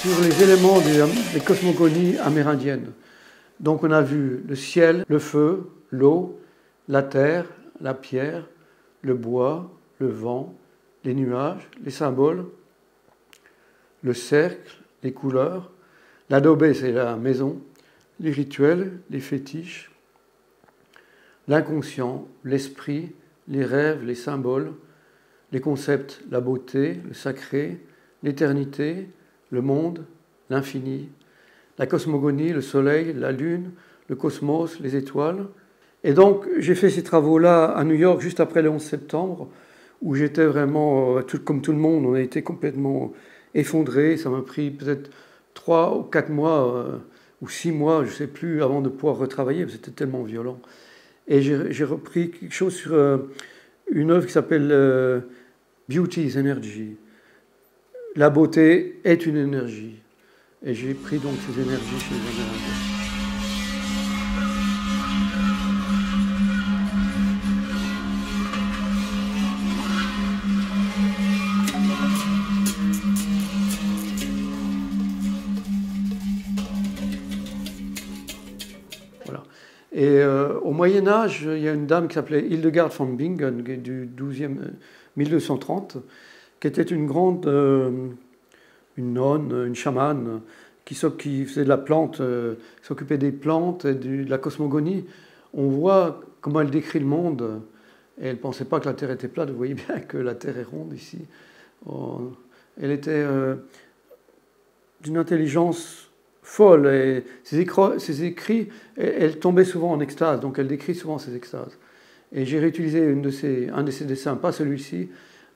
sur les éléments des cosmogonies amérindiennes. Donc on a vu le ciel, le feu, l'eau, la terre, la pierre, le bois, le vent, les nuages, les symboles, le cercle, les couleurs. L'adobe, c'est la maison, les rituels, les fétiches, l'inconscient, l'esprit, les rêves, les symboles, les concepts, la beauté, le sacré, l'éternité, le monde, l'infini, la cosmogonie, le soleil, la lune, le cosmos, les étoiles. Et donc, j'ai fait ces travaux-là à New York juste après le 11 septembre, où j'étais vraiment, comme tout le monde, on a été complètement effondré. Ça m'a pris peut-être 3 ou 4 mois, ou 6 mois, je ne sais plus, avant de pouvoir retravailler, parce que c'était tellement violent. Et j'ai repris quelque chose sur une œuvre qui s'appelle Beauty is Energy. La beauté est une énergie. Et j'ai pris donc ces énergies chez les Amérindiens. Voilà. Et au Moyen-Âge, il y a une dame qui s'appelait Hildegard von Bingen, du 12e 1230, qui était une grande, une nonne, une chamane, qui faisait de la plante, s'occupait des plantes et de la cosmogonie. On voit comment elle décrit le monde, et elle ne pensait pas que la Terre était plate. Vous voyez bien que la Terre est ronde ici. Elle était d'une intelligence folle, et ses écrits, elle tombait souvent en extase, donc elle décrit souvent ses extases. Et j'ai réutilisé un de ses dessins, pas celui-ci,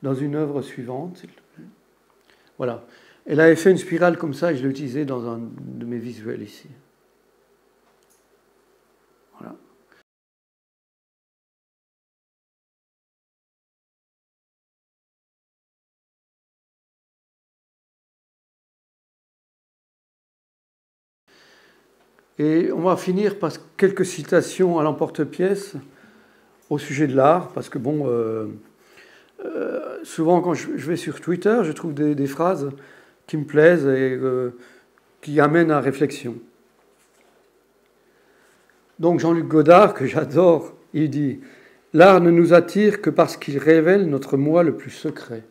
dans une œuvre suivante. Voilà. Elle avait fait une spirale comme ça et je l'ai utilisée dans un de mes visuels ici. Voilà. Et on va finir par quelques citations à l'emporte-pièce au sujet de l'art, parce que bon, souvent quand je vais sur Twitter, je trouve des phrases qui me plaisent et qui amènent à réflexion. Donc Jean-Luc Godard, que j'adore, il dit « L'art ne nous attire que parce qu'il révèle notre moi le plus secret ».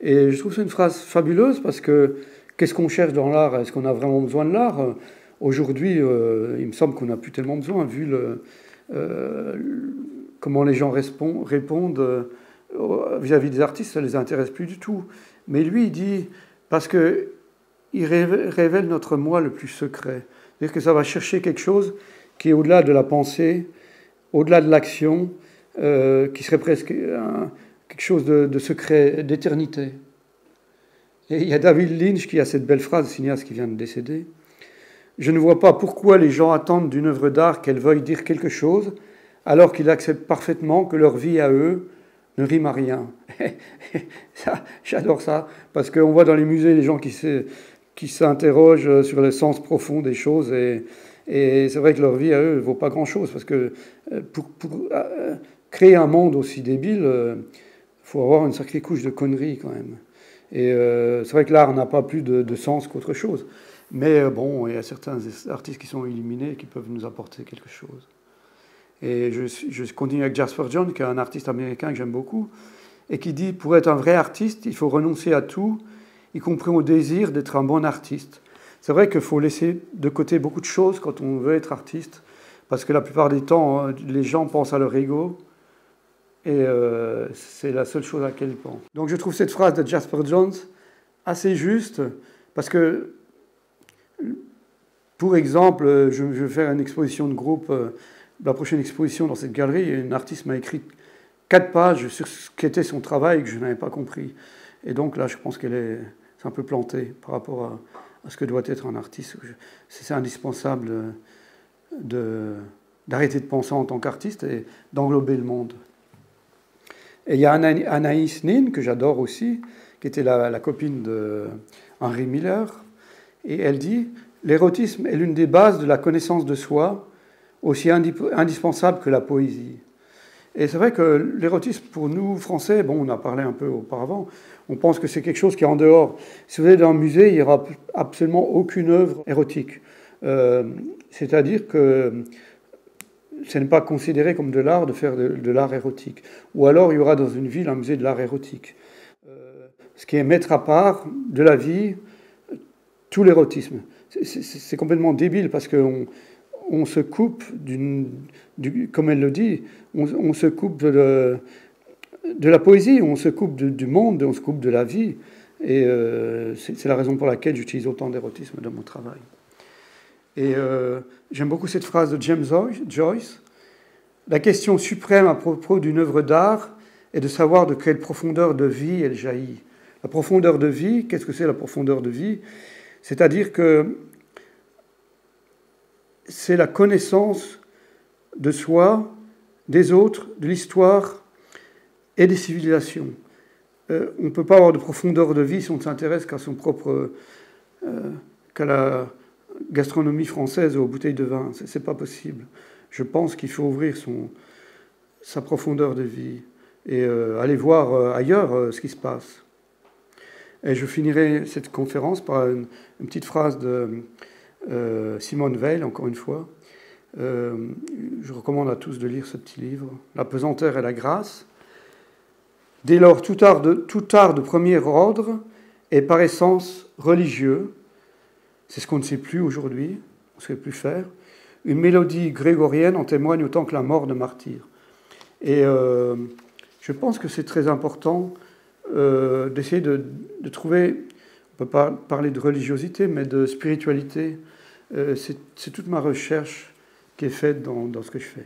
Et je trouve que c'est une phrase fabuleuse parce que qu'est-ce qu'on cherche dans l'art? Est-ce qu'on a vraiment besoin de l'art? Aujourd'hui, il me semble qu'on n'a plus tellement besoin, vu comment les gens répondent vis-à-vis des artistes, ça ne les intéresse plus du tout. Mais lui, il dit, parce qu'il révèle notre moi le plus secret. C'est-à-dire que ça va chercher quelque chose qui est au-delà de la pensée, au-delà de l'action, qui serait presque quelque chose de secret, d'éternité. Et il y a David Lynch qui a cette belle phrase, cinéaste qui vient de décéder. « Je ne vois pas pourquoi les gens attendent d'une œuvre d'art qu'elle veuille dire quelque chose, alors qu'ils acceptent parfaitement que leur vie à eux ne rime à rien. » J'adore ça, parce qu'on voit dans les musées les gens qui s'interrogent sur le sens profond des choses, et c'est vrai que leur vie à eux ne vaut pas grand-chose, parce que pour créer un monde aussi débile, il faut avoir une sacrée couche de conneries quand même. Et c'est vrai que l'art n'a pas plus de sens qu'autre chose. Mais bon, il y a certains artistes qui sont illuminés et qui peuvent nous apporter quelque chose. Et je continue avec Jasper John, qui est un artiste américain que j'aime beaucoup, et qui dit, pour être un vrai artiste, il faut renoncer à tout, y compris au désir d'être un bon artiste. C'est vrai qu'il faut laisser de côté beaucoup de choses quand on veut être artiste, parce que la plupart des temps, les gens pensent à leur ego, et c'est la seule chose à laquelle ils pensent. Donc je trouve cette phrase de Jasper Johns assez juste, parce que, pour exemple, je vais faire une exposition de groupe, la prochaine exposition dans cette galerie, et une artiste m'a écrit 4 pages sur ce qu'était son travail que je n'avais pas compris. Et donc là, je pense qu'elle est un peu plantée par rapport à ce que doit être un artiste. C'est indispensable d'arrêter de penser en tant qu'artiste et d'englober le monde. Et il y a Anaïs Nin, que j'adore aussi, qui était la copine de Henry Miller, et elle dit « L'érotisme est l'une des bases de la connaissance de soi, aussi indispensable que la poésie. » Et c'est vrai que l'érotisme, pour nous, Français, bon, on a parlé un peu auparavant, on pense que c'est quelque chose qui est en dehors. Si vous allez dans un musée, il n'y aura absolument aucune œuvre érotique. C'est-à-dire que ce n'est pas considéré comme de l'art de faire de l'art érotique. Ou alors, il y aura dans une ville un musée de l'art érotique. Ce qui est mettre à part de la vie tout l'érotisme. C'est complètement débile parce qu'on se coupe comme elle le dit, on se coupe de la poésie, on se coupe du monde, on se coupe de la vie. Et c'est la raison pour laquelle j'utilise autant d'érotisme dans mon travail. Et j'aime beaucoup cette phrase de James Joyce. La question suprême à propos d'une œuvre d'art est de savoir de quelle profondeur de vie elle jaillit. La profondeur de vie, qu'est-ce que c'est la profondeur de vie? C'est-à-dire que c'est la connaissance de soi, des autres, de l'histoire et des civilisations. On ne peut pas avoir de profondeur de vie si on ne s'intéresse qu'à son propre, qu'à la gastronomie française ou aux bouteilles de vin. C'est pas possible. Je pense qu'il faut ouvrir sa profondeur de vie et aller voir ailleurs ce qui se passe. Et je finirai cette conférence par une petite phrase de Simone Weil, encore une fois. Je recommande à tous de lire ce petit livre, La pesanteur et la grâce. Dès lors, tout art de premier ordre est par essence religieux. C'est ce qu'on ne sait plus aujourd'hui, on ne sait plus faire. Une mélodie grégorienne en témoigne autant que la mort de martyr. Et je pense que c'est très important d'essayer de trouver, on ne peut pas parler de religiosité, mais de spiritualité. C'est toute ma recherche qui est faite dans ce que je fais.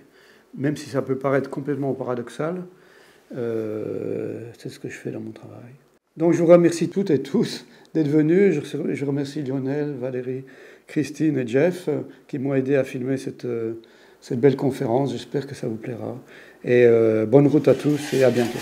Même si ça peut paraître complètement paradoxal, c'est ce que je fais dans mon travail. Donc je vous remercie toutes et tous d'être venus. Je remercie Lionel, Valérie, Christine et Jeff qui m'ont aidé à filmer cette belle conférence. J'espère que ça vous plaira. Et bonne route à tous et à bientôt.